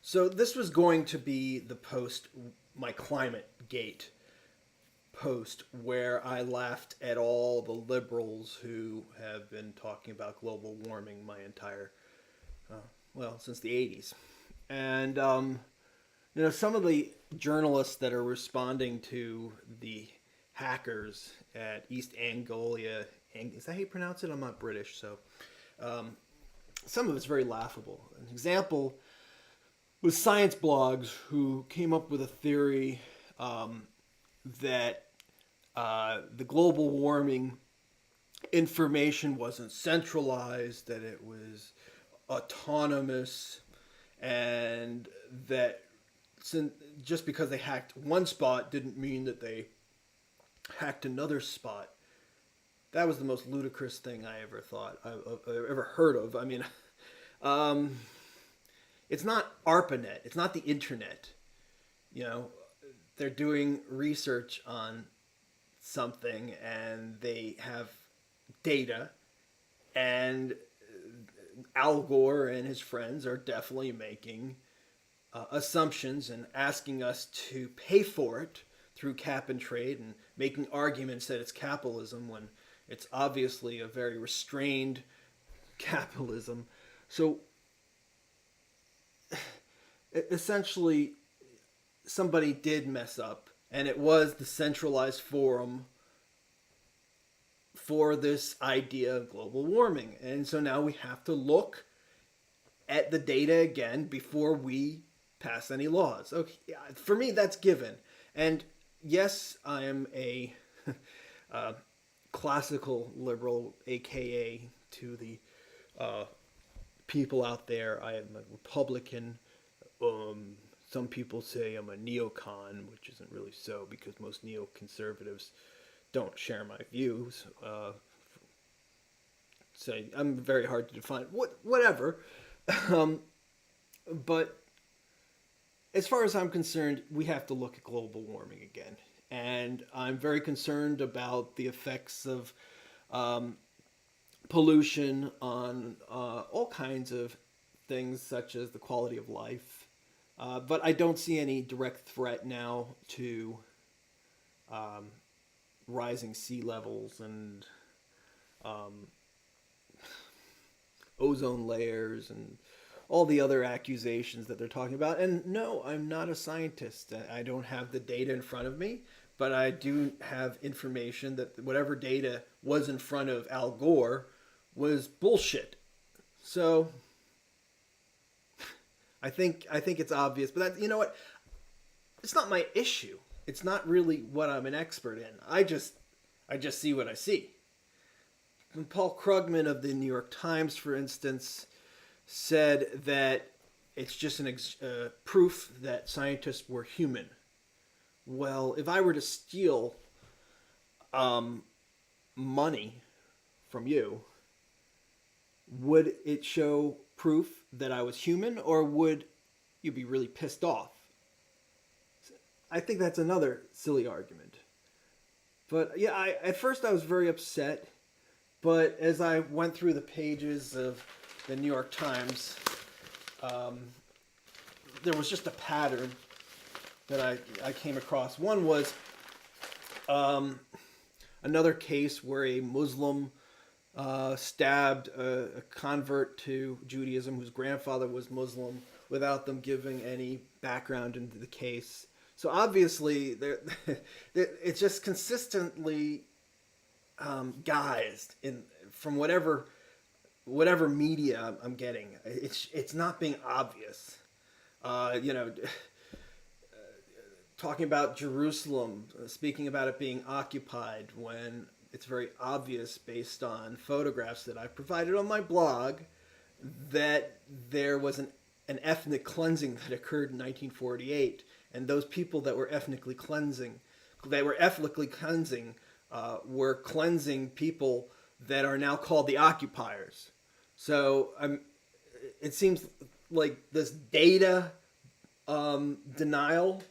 So this was going to be the post, my ClimateGate post, where I laughed at all the liberals who have been talking about global warming my entire, since the 80s. And, some of the journalists that are responding to the hackers at East Anglia, is that how you pronounce it? I'm not British, so some of it's very laughable. An example was science blogs who came up with a theory that the global warming information wasn't centralized, that it was autonomous, and that just because they hacked one spot didn't mean that they hacked another spot. That was the most ludicrous thing I ever thought I ever heard of. I mean, it's not ARPANET. It's not the internet. They're doing research on something and they have data, and Al Gore and his friends are definitely making assumptions and asking us to pay for it through cap and trade and making arguments that it's capitalism when it's obviously a very restrained capitalism. So essentially, somebody did mess up, and it was the centralized forum for this idea of global warming. And so now we have to look at the data again before we pass any laws. Okay, for me, that's given. And yes, I am a classical liberal, aka to the people out there. I am a Republican. Some people say I'm a neocon, which isn't really so because most neoconservatives don't share my views. So I'm very hard to define. Whatever. But as far as I'm concerned, we have to look at global warming again. And I'm very concerned about the effects of pollution on all kinds of things, such as the quality of life. But I don't see any direct threat now to rising sea levels and ozone layers and all the other accusations that they're talking about. And no, I'm not a scientist. I don't have the data in front of me, but I do have information that whatever data was in front of Al Gore was bullshit. So I think it's obvious, but you know what? It's not my issue. It's not really what I'm an expert in. I just see what I see. And Paul Krugman of the New York Times, for instance, said that it's just an proof that scientists were human. Well, if I were to steal money from you, would it show proof that I was human, or would you be really pissed off? I think that's another silly argument. But yeah, at first I was very upset, but as I went through the pages of the New York Times, there was just a pattern that I came across. One was another case where a Muslim stabbed a convert to Judaism whose grandfather was Muslim without them giving any background into the case. So obviously, it's just consistently guised from whatever media I'm getting. It's not being obvious. Talking about Jerusalem, speaking about it being occupied when it's very obvious based on photographs that I provided on my blog that there was an ethnic cleansing that occurred in 1948, and those people that were ethnically cleansing were cleansing people that are now called the occupiers. So it seems like this data denial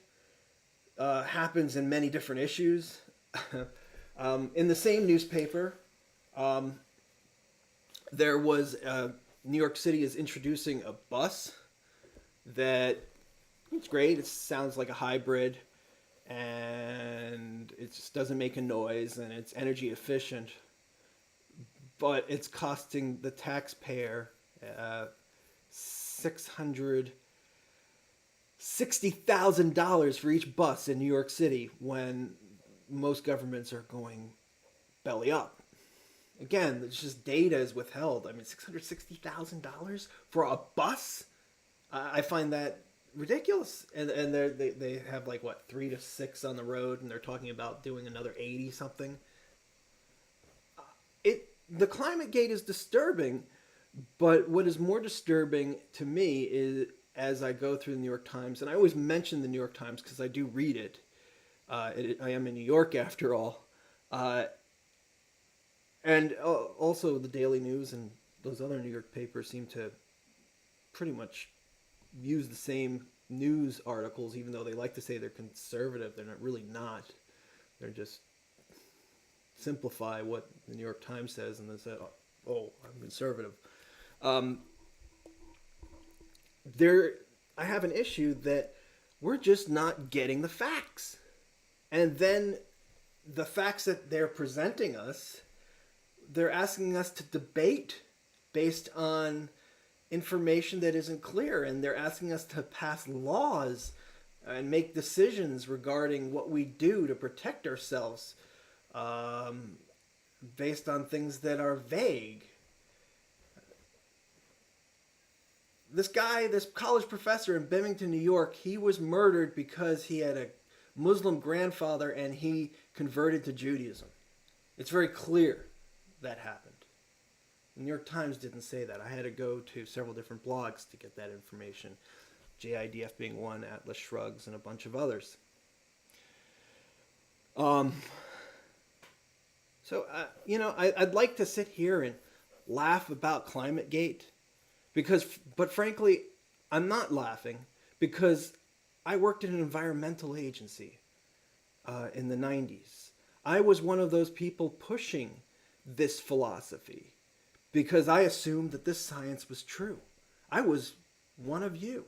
happens in many different issues. In the same newspaper, there was New York City is introducing a bus that it's great. It sounds like a hybrid, and it just doesn't make a noise, and it's energy efficient. But it's costing the taxpayer $660,000 for each bus in New York City when most governments are going belly up. Again, it's just data is withheld. I mean, $660,000 for a bus? I find that ridiculous. And they have like, what, 3 to 6 on the road, and they're talking about doing another 80 something. The ClimateGate is disturbing, but what is more disturbing to me is as I go through the New York Times, and I always mention the New York Times because I do read it. I am in New York after all. And also the Daily News and those other New York papers seem to pretty much use the same news articles, even though they like to say they're conservative. They're not really not. They're just simplify what the New York Times says and then say, oh, I'm conservative. I have an issue that we're just not getting the facts. And then the facts that they're presenting us, they're asking us to debate based on information that isn't clear. And they're asking us to pass laws and make decisions regarding what we do to protect ourselves based on things that are vague. This guy, this college professor in Binghamton, New York, he was murdered because he had a Muslim grandfather and he converted to Judaism. It's very clear that happened. The New York Times didn't say that. I had to go to several different blogs to get that information. JIDF being one, Atlas Shrugs, and a bunch of others. So, I'd like to sit here and laugh about ClimateGate, but frankly, I'm not laughing because I worked in an environmental agency in the 90s. I was one of those people pushing this philosophy because I assumed that this science was true. I was one of you.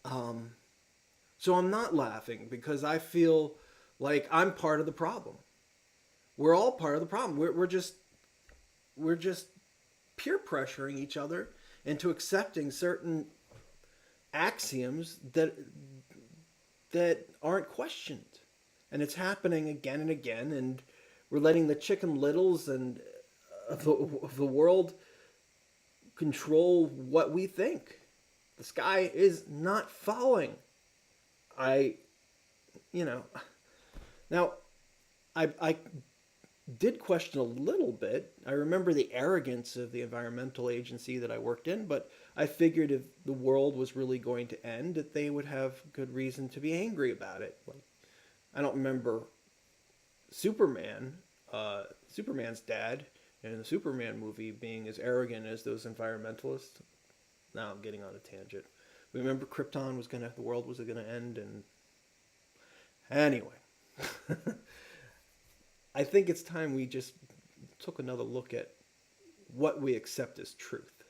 So I'm not laughing because I feel like I'm part of the problem. We're all part of the problem. We're just peer pressuring each other into accepting certain axioms that aren't questioned. And it's happening again and again, and we're letting the Chicken Littles and of the world control what we think. The sky is not falling. Now, I did question a little bit. I remember the arrogance of the environmental agency that I worked in, but I figured if the world was really going to end, that they would have good reason to be angry about it. Like, I don't remember Superman's dad in the Superman movie being as arrogant as those environmentalists. Now I'm getting on a tangent. Remember Krypton the world was gonna end, and anyway. I think it's time we just took another look at what we accept as truth.